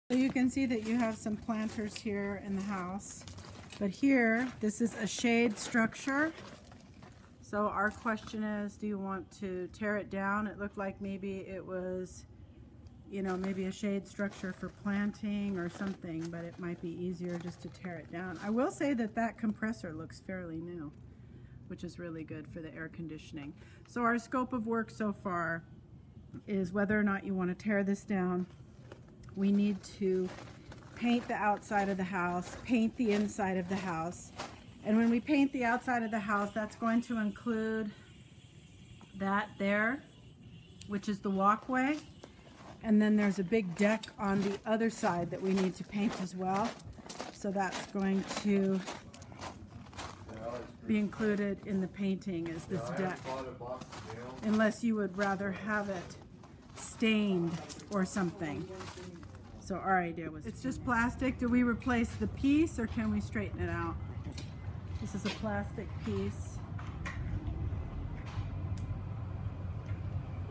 So you can see that you have some planters here in the house, but here, this is a shade structure. So our question is, do you want to tear it down? It looked like maybe it was, you know, maybe a shade structure for planting or something, but it might be easier just to tear it down. I will say that that compressor looks fairly new, which is really good for the air conditioning. So our scope of work so far is whether or not you want to tear this down. We need to paint the outside of the house, paint the inside of the house. And when we paint the outside of the house, that's going to include that there, which is the walkway. And then there's a big deck on the other side that we need to paint as well. So that's going to be included in the painting, is this deck. Unless you would rather have it stained or something. So our idea was, it's just plastic. Do we replace the piece or can we straighten it out? This is a plastic piece.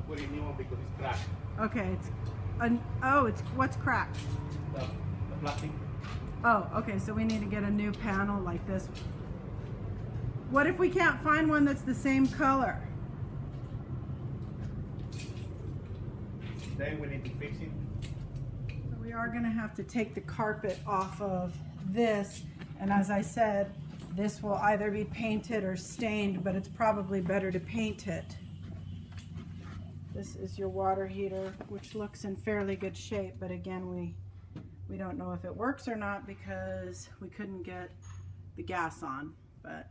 Put a new one because it's cracked. Okay, it's what's cracked? The plastic. Oh, okay, so we need to get a new panel like this. What if we can't find one that's the same color? Then we need to fix it. We are going to have to take the carpet off of this, and as I said, this will either be painted or stained, but it's probably better to paint it. This is your water heater, which looks in fairly good shape, but again, we don't know if it works or not because we couldn't get the gas on, but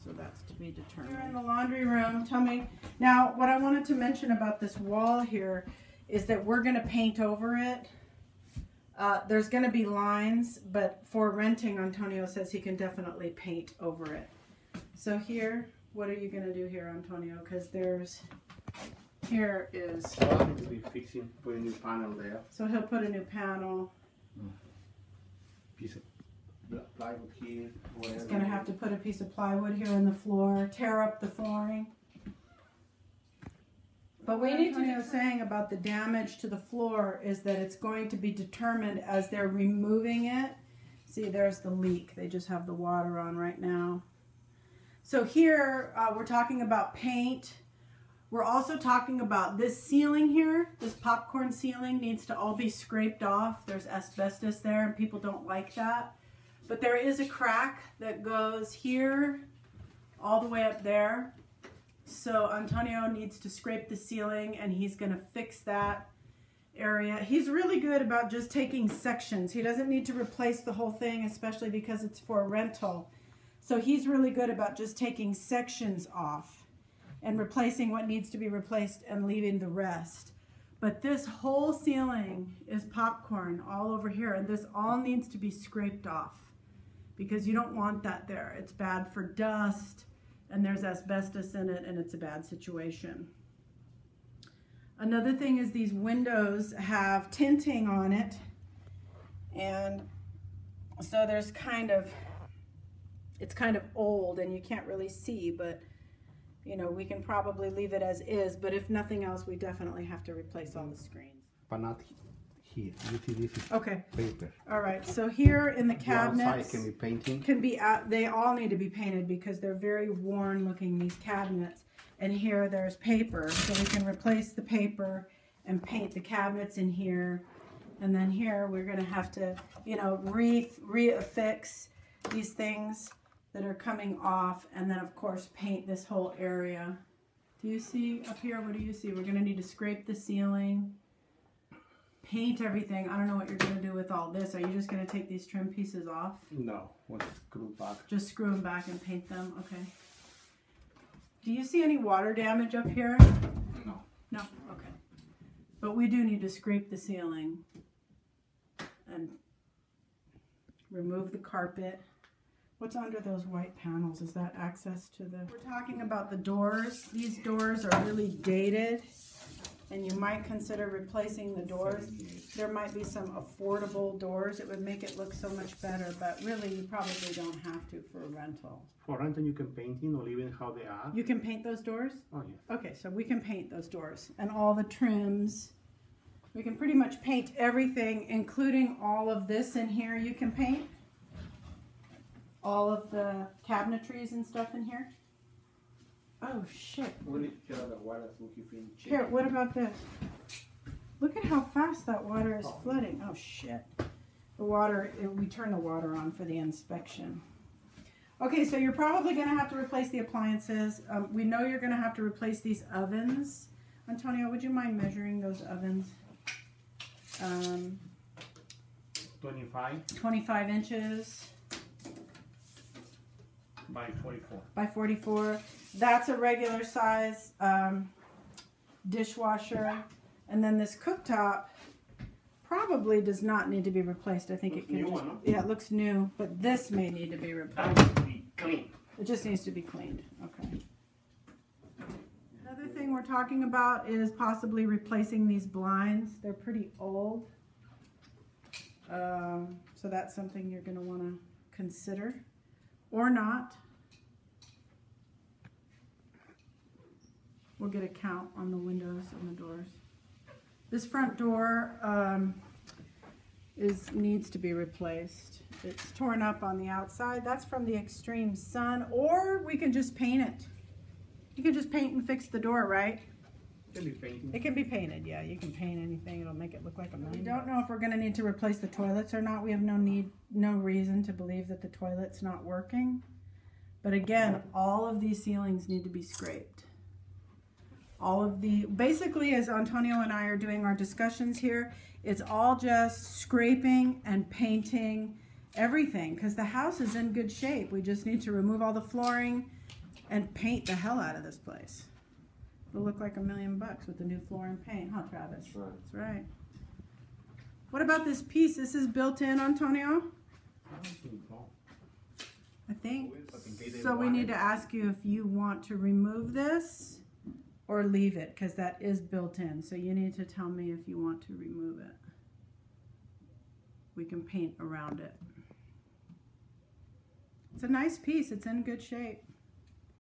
so that's to be determined. You're in the laundry room. Tell me now, what I wanted to mention about this wall here is that we're going to paint over it. There's going to be lines, but for renting, Antonio says he can definitely paint over it. So here, what are you going to do here, Antonio? Because here is... I need to be fixing, put a new panel there. So he'll put a new panel. Piece of plywood here. He's going to have to put a piece of plywood here in the floor, tear up the flooring. But what Antonio is saying about the damage to the floor is that it's going to be determined as they're removing it. See, there's the leak. They just have the water on right now. So here, we're talking about paint. We're also talking about this ceiling here. This popcorn ceiling needs to all be scraped off. There's asbestos there, and people don't like that. But there is a crack that goes here all the way up there. So Antonio needs to scrape the ceiling, and he's going to fix that area. He's really good about just taking sections. He doesn't need to replace the whole thing, especially because it's for a rental. So he's really good about just taking sections off and replacing what needs to be replaced and leaving the rest. But this whole ceiling is popcorn all over here, and this all needs to be scraped off because you don't want that there. It's bad for dust, and there's asbestos in it, and it's a bad situation. Another thing is these windows have tinting on it, and so there's it's kind of old and you can't really see, but you know, we can probably leave it as is, but if nothing else, we definitely have to replace all the screens. But not here. You see, this is okay. paper. All right, so here in the cabinets, outside can be painting. They all need to be painted because they're very worn looking, these cabinets. And here there's paper, so we can replace the paper and paint the cabinets in here. And then here we're going to have to, you know, reaffix these things that are coming off, and then of course paint this whole area. Do you see up here? What do you see? We're going to need to scrape the ceiling, paint everything. I don't know what you're going to do with all this. Are you just going to take these trim pieces off? No, we'll screw back. Just screw them back and paint them? Okay. Do you see any water damage up here? No. No? Okay. But we do need to scrape the ceiling and remove the carpet. What's under those white panels? Is that access to the... We're talking about the doors. These doors are really dated, and you might consider replacing the doors. There might be some affordable doors. It would make it look so much better, but really you probably don't have to for a rental. For rental, you can paint in or leave it how they are. You can paint those doors? Oh, yeah. Okay, so we can paint those doors and all the trims We can pretty much paint everything, including all of this in here you can paint. All of the cabinetries and stuff in here. Oh shit. Here, what about this? Look at how fast that water is flooding. Oh shit. The water, we turn the water on for the inspection. Okay, so you're probably going to have to replace the appliances. We know you're going to have to replace these ovens. Antonio, would you mind measuring those ovens? 25 25 inches by 44. by 44. That's a regular size dishwasher. And then this cooktop probably does not need to be replaced. I think it can New just, one, huh? yeah, it looks new, but this may need to be replaced. That needs to be clean. It just needs to be cleaned. Okay. Another thing we're talking about is possibly replacing these blinds. They're pretty old. So that's something you're going to want to consider or not. We'll get a count on the windows and the doors. This front door needs to be replaced. It's torn up on the outside. That's from the extreme sun, or we can just paint it. You can just paint and fix the door, right? Can be painted. It can be painted, yeah. You can paint anything. It'll make it look like a million. We don't know if we're going to need to replace the toilets or not. We have no reason to believe that the toilet's not working. But again, all of these ceilings need to be scraped. Basically, as Antonio and I are doing our discussions here, it's all just scraping and painting everything because the house is in good shape. We just need to remove all the flooring and paint the hell out of this place. It'll look like $1 million with the new floor and paint, huh, Travis? That's right. That's right. What about this piece? This is built in, Antonio? I think. So we need to ask you if you want to remove this or leave it, because that is built in. So you need to tell me if you want to remove it. We can paint around it. It's a nice piece. It's in good shape.